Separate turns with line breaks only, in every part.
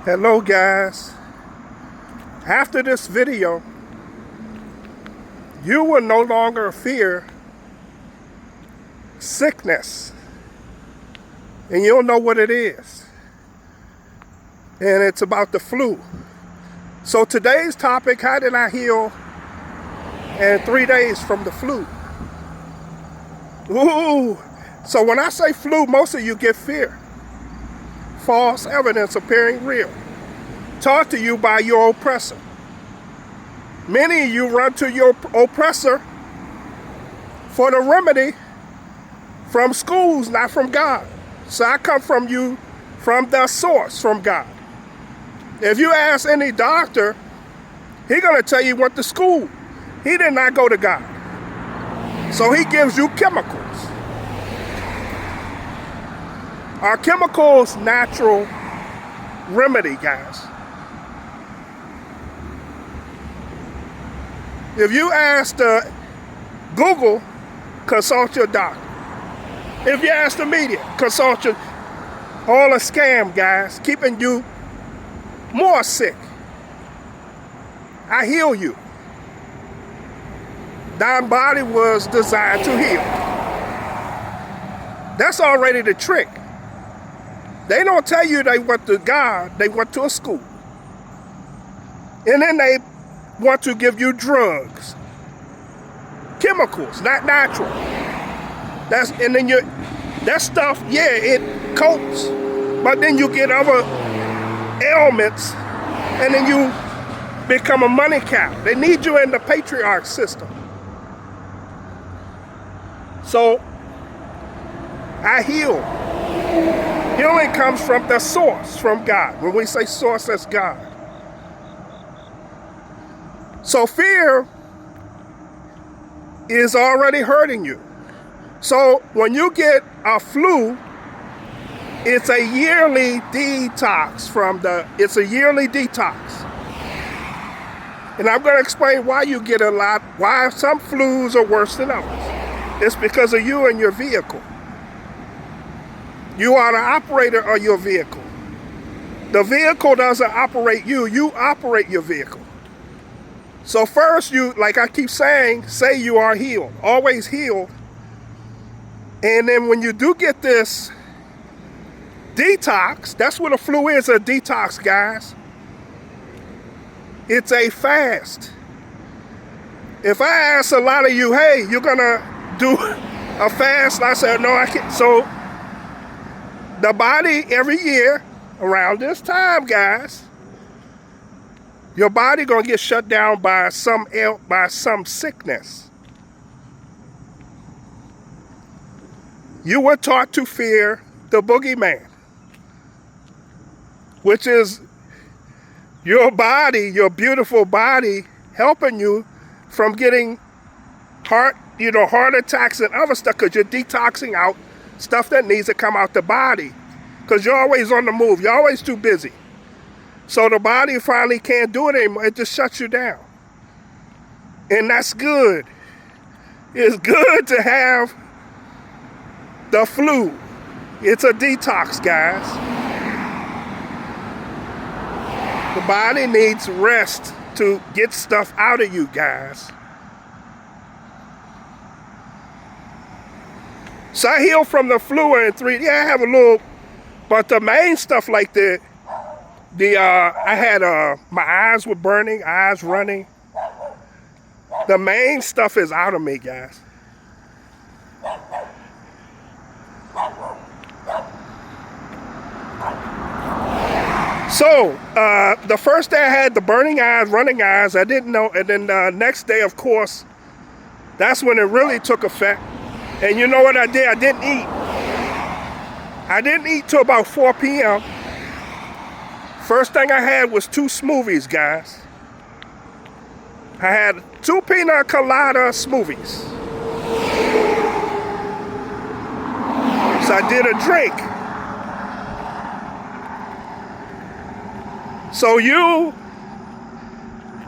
Hello guys, after this video, you will no longer fear sickness, and you'll know what it is, and it's about the flu. So today's topic, how did I heal in 3 days from the flu? Ooh, so when I say flu, most of you get fear. False evidence appearing real, taught to you by your oppressor. Many of you run to your oppressor for the remedy from schools, not from God. So I come from you, from the source, from God. If you ask any doctor, he's gonna tell you went to school. He did not go to God. So he gives you chemicals. Are chemicals natural remedy, guys? If you ask Google, consult your doctor. If you ask the media, consult your, all a scam, guys, keeping you more sick. I heal you. Thy body was designed to heal. That's already the trick. They don't tell you they went to God, they went to a school. And then they want to give you drugs. Chemicals, not natural. And then that stuff, yeah, it coats, but then you get other ailments, and then you become a money cow. They need you in the patriarch system. So, I heal. Healing comes from the source, from God. When we say source, that's God. So fear is already hurting you. So when you get a flu, it's a yearly detox it's a yearly detox. And I'm going to explain why you get why some flus are worse than others. It's because of you and your vehicle. You are the operator of your vehicle. The vehicle doesn't operate you, you operate your vehicle. So first you, like I keep saying, say you are healed, always healed. And then when you do get this detox, that's what a flu is, a detox, guys. It's a fast. If I ask a lot of you, hey, you're gonna do a fast, I said, no, I can't. So the body every year around this time, guys, your body gonna get shut down by some sickness. You were taught to fear the boogeyman, which is your body, your beautiful body, helping you from getting heart attacks and other stuff, because you're detoxing out stuff that needs to come out the body, because you're always on the move. You're always too busy. So the body finally can't do it anymore. It just shuts you down. And that's good. It's good to have the flu. It's a detox, guys. The body needs rest to get stuff out of you, guys. So I healed from the flu in 3. Yeah, I have a little, but the main stuff like I had my eyes were burning, eyes running. The main stuff is out of me, guys. So the first day I had the burning eyes, running eyes, I didn't know, and then the next day, of course, that's when it really took effect. And you know what I did? I didn't eat. I didn't eat till about 4 p.m. First thing I had was 2 smoothies, guys. I had 2 pina colada smoothies. So I did a drink. So you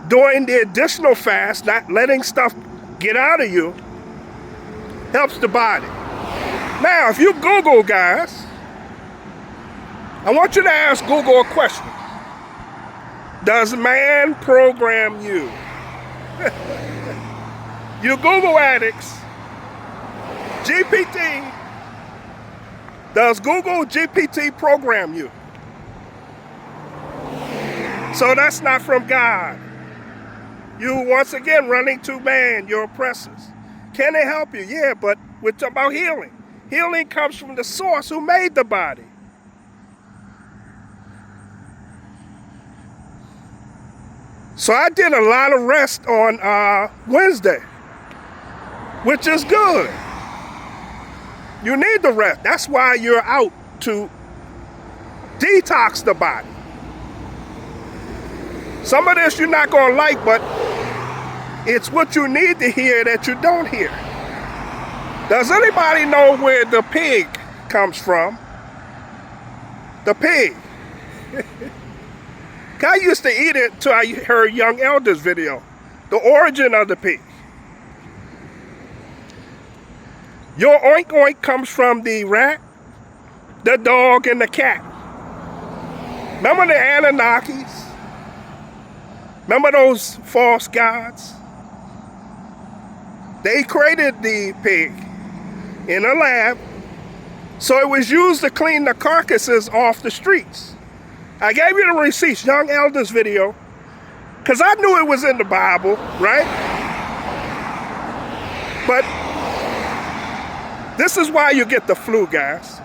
doing the additional fast, not letting stuff get out of you, helps the body. Now, if you Google, guys, I want you to ask Google a question. Does man program you? You Google addicts, GPT, does Google GPT program you? So that's not from God. You once again running to man, your oppressors. Can they help you? Yeah, but we're talking about healing. Healing comes from the source who made the body. So I did a lot of rest on Wednesday, which is good. You need the rest. That's why you're out, to detox the body. Some of this you're not going to like, but it's what you need to hear that you don't hear. Does anybody know where the pig comes from? The pig. I used to eat it till I heard Young Elder's video. The origin of the pig. Your oink oink comes from the rat, the dog, and the cat. Remember the Anunnakis? Remember those false gods? They created the pig in a lab, so it was used to clean the carcasses off the streets. I gave you the receipts, Young Elder's video, because I knew it was in the Bible, right? But this is why you get the flu, guys.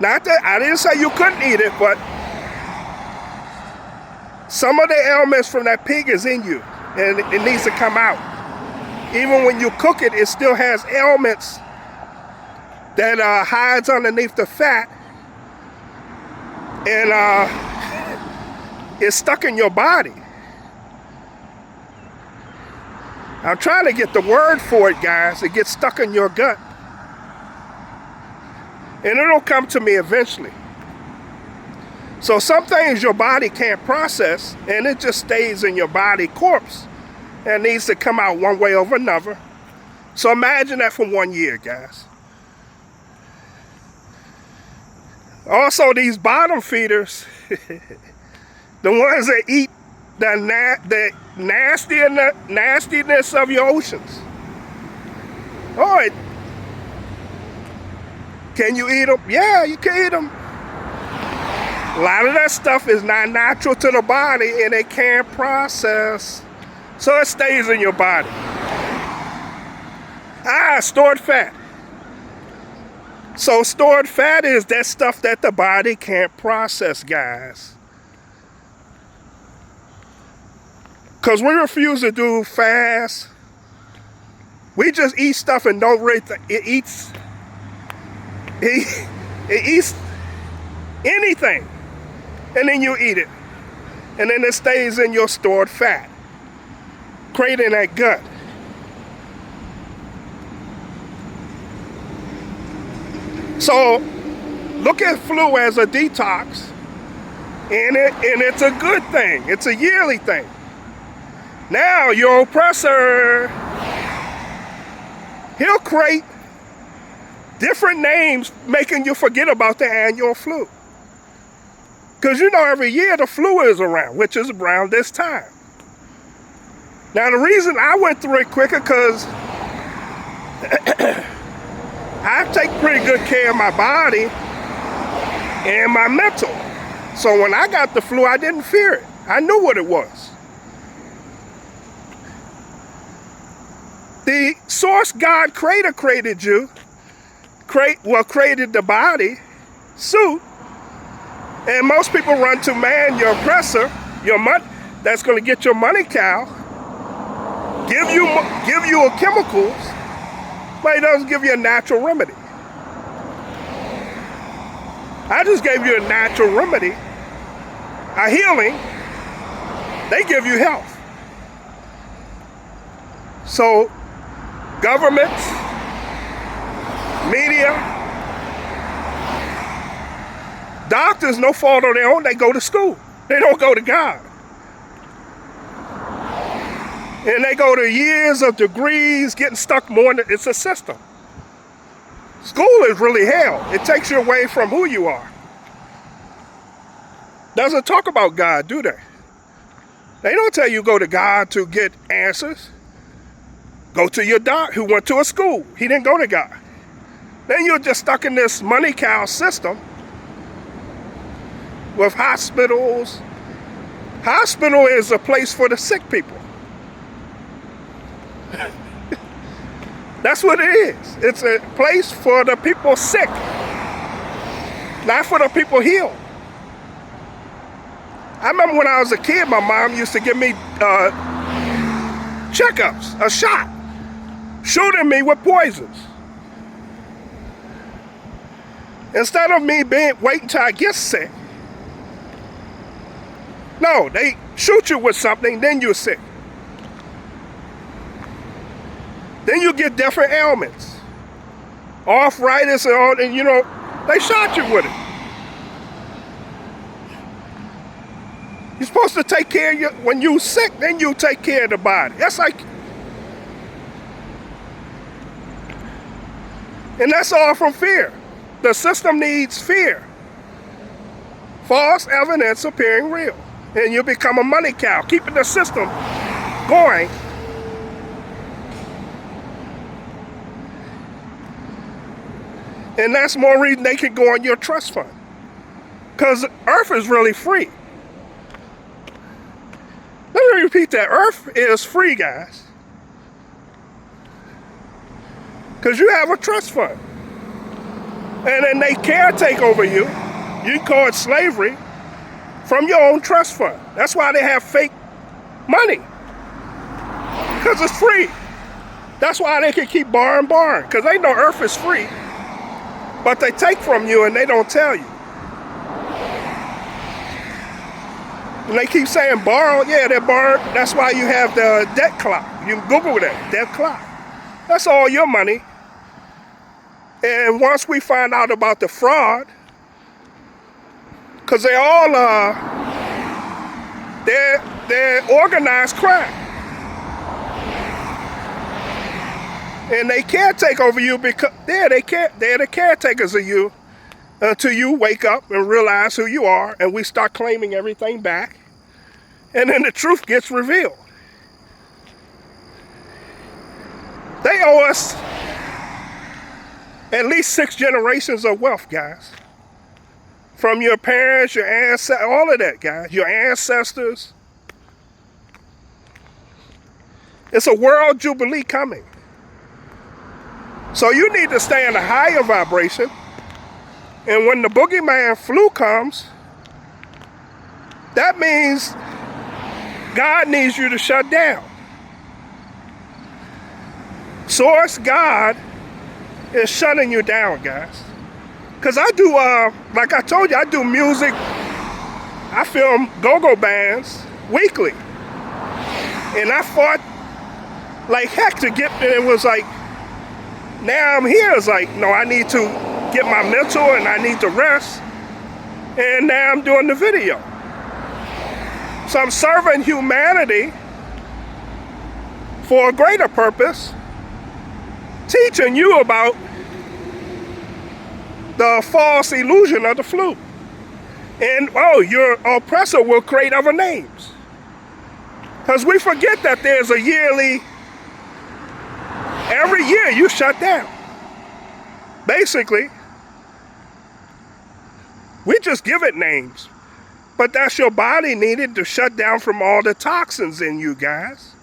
Not that I didn't say you couldn't eat it, but some of the ailments from that pig is in you, and it needs to come out. Even when you cook it, it still has ailments that hides underneath the fat, and it's stuck in your body. I'm trying to get the word for it, guys. It gets stuck in your gut. And it'll come to me eventually. So some things your body can't process, and it just stays in your body corpse and needs to come out one way or another. So imagine that for 1 year, guys. Also, these bottom feeders, the ones that eat the nastiness of your oceans. All right. Can you eat them? Yeah, you can eat them. A lot of that stuff is not natural to the body, and it can't process. So it stays in your body. Stored fat. So stored fat is that stuff that the body can't process, guys. Because we refuse to do fast. We just eat stuff and don't rate it eats anything. And then you eat it. And then it stays in your stored fat, creating that gut. So look at flu as a detox, and it's a good thing. It's a yearly thing. Now your oppressor, he'll create different names making you forget about the annual flu. Because you know every year the flu is around, which is around this time. Now the reason I went through it quicker, because I take pretty good care of my body and my mental. So when I got the flu, I didn't fear it. I knew what it was. The source God creator created you, created the body, suit, and most people run to man, your oppressor, your money, that's going to get your money cow, give you a chemicals, but he doesn't give you a natural remedy. I just gave you a natural remedy, a healing. They give you health. So governments, media, doctors, no fault of their own, they go to school. They don't go to God. And they go to years of degrees, getting stuck more in it's a system. School is really hell. It takes you away from who you are. Doesn't talk about God, do they? They don't tell you go to God to get answers. Go to your doc who went to a school. He didn't go to God. Then you're just stuck in this money cow system with hospitals. Hospital is a place for the sick people. That's what it is. It's a place for the people sick, not for the people healed. I remember when I was a kid, my mom used to give me checkups, a shot, shooting me with poisons. Instead of me waiting till I get sick. No, they shoot you with something, then you're sick. Then you get different ailments. Arthritis and all, and they shot you with it. You're supposed to take care of you when you're sick, then you take care of the body. That's like, and that's all from fear. The system needs fear. False evidence appearing real. And you become a money cow, keeping the system going. And that's more reason they can go on your trust fund. Because Earth is really free. Let me repeat that. Earth is free, guys. Because you have a trust fund. And then they caretake over you. You can call it slavery from your own trust fund. That's why they have fake money. Because it's free. That's why they can keep borrowing. Because they know Earth is free. But they take from you and they don't tell you. And they keep saying borrow. Yeah, they're borrowed. That's why you have the debt clock. You can Google that, debt clock. That's all your money. And once we find out about the fraud, because they all they're organized crime. And they can't take over you because they're the caretakers of you until you wake up and realize who you are, and we start claiming everything back. And then the truth gets revealed. They owe us at least 6 generations of wealth, guys. From your parents, your ancestors, all of that, guys. Your ancestors. It's a world jubilee coming. So you need to stay in a higher vibration. And when the boogeyman flu comes, that means God needs you to shut down. Source God is shutting you down, guys. Because I do, like I told you, I do music. I film go-go bands weekly. And I fought like heck to get, and it was like, now I'm here. It's like, no, I need to get my mental and I need to rest. And now I'm doing the video. So I'm serving humanity for a greater purpose, teaching you about the false illusion of the flu. And, your oppressor will create other names. Because we forget that there's a yearly, every year you shut down. Basically, we just give it names. But that's your body needed to shut down from all the toxins in you, guys.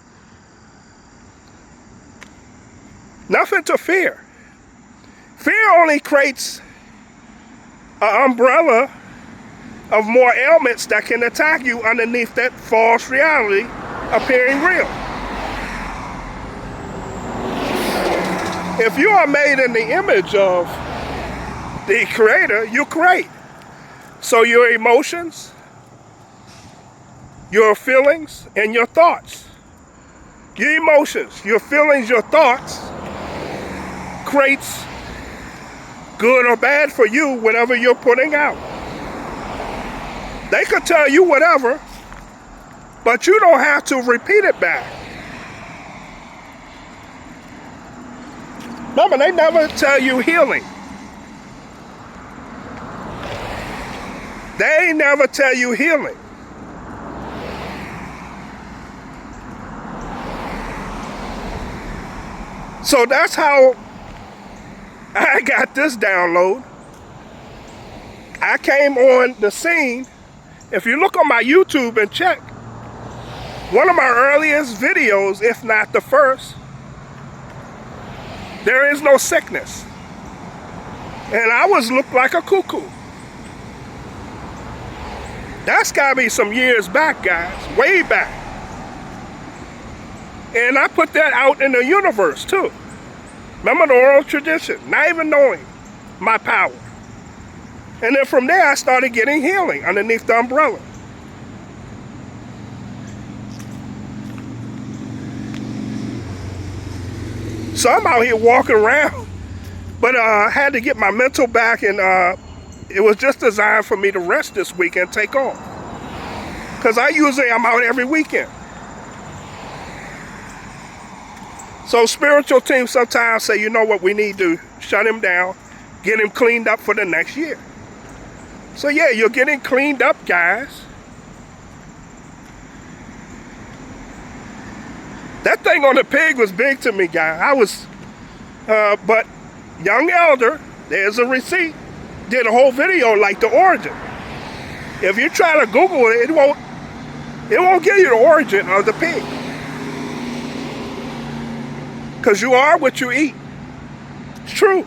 Nothing to fear. Fear only creates an umbrella of more ailments that can attack you underneath that false reality appearing real. If you are made in the image of the Creator, you create. So your emotions, your feelings, and your thoughts. Your emotions, your feelings, your thoughts creates good or bad for you, whatever you're putting out. They could tell you whatever, but you don't have to repeat it back. Remember, they never tell you healing. They never tell you healing. So that's how I got this download. I came on the scene. If you look on my YouTube and check, one of my earliest videos, if not the first, there is no sickness. And I looked like a cuckoo. That's gotta be some years back, guys, way back. And I put that out in the universe too. Remember the oral tradition, not even knowing my power. And then from there I started getting healing underneath the umbrella. So I'm out here walking around, but I had to get my mental back, and it was just designed for me to rest this week and take off. Because I'm out every weekend. So spiritual teams sometimes say, you know what, we need to shut him down, get him cleaned up for the next year. So yeah, you're getting cleaned up, guys. That thing on the pig was big to me, guys. But Young Elder, there's a receipt, did a whole video like the origin. If you try to Google it, it won't give you the origin of the pig. Because you are what you eat. It's true.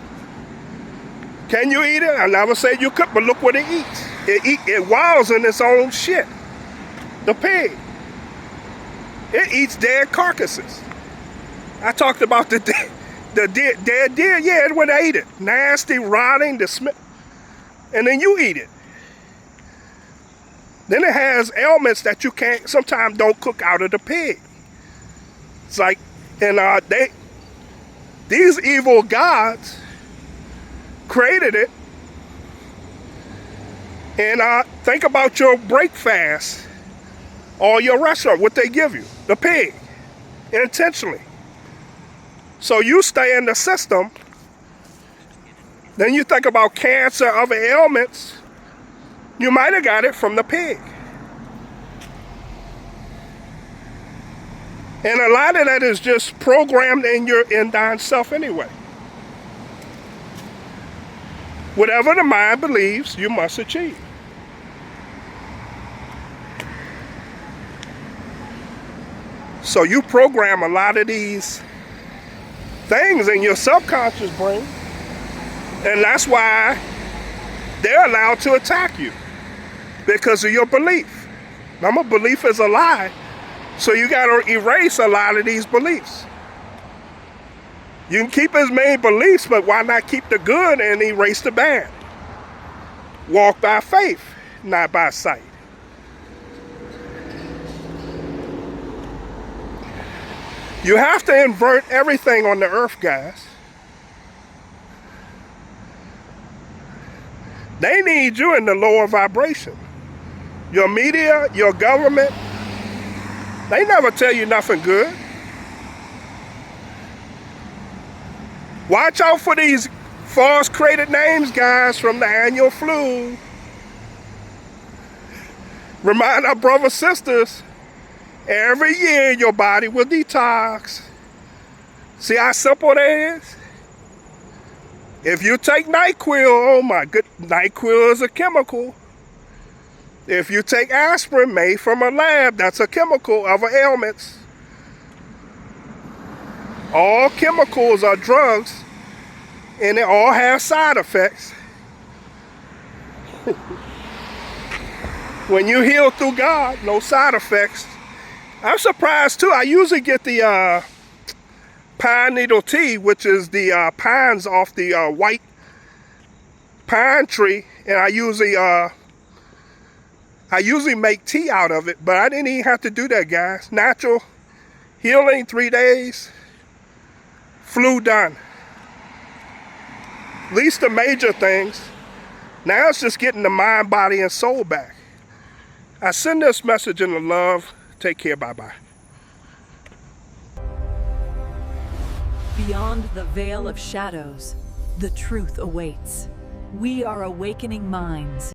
Can you eat it? I never said you could, but look what it eats. It wallows in its own shit. The pig. It eats dead carcasses. I talked about the dead deer. Yeah, it would eat it. Nasty, rotting, the smell. And then you eat it. Then it has ailments that you sometimes don't cook out of the pig. It's like, and these evil gods created it. And think about your break fast or your restaurant, what they give you, the pig, intentionally. So you stay in the system. Then you think about cancer, other ailments. You might have got it from the pig. And a lot of that is just programmed in your thine self anyway. Whatever the mind believes, you must achieve. So you program a lot of these things in your subconscious brain, and that's why they're allowed to attack you, because of your belief. Remember, belief is a lie, so you got to erase a lot of these beliefs. You can keep as many beliefs, but why not keep the good and erase the bad? Walk by faith, not by sight. You have to invert everything on the earth, guys. They need you in the lower vibration. Your media, your government, they never tell you nothing good. Watch out for these false created names, guys, from the annual flu. Remind our brothers, sisters, every year your body will detox. See how simple that is? If you take NyQuil, oh my good, NyQuil is a chemical. If you take aspirin made from a lab, that's a chemical of ailments. All chemicals are drugs, and they all have side effects. When you heal through God, no side effects. I'm surprised too. I usually get the pine needle tea, which is the pines off the white pine tree, and I usually make tea out of it, but I didn't even have to do that, guys. Natural healing, 3 days, flu done. At least the major things. Now it's just getting the mind, body, and soul back. I send this message in the love. Take care, bye-bye.
Beyond the veil of shadows, the truth awaits. We are awakening minds.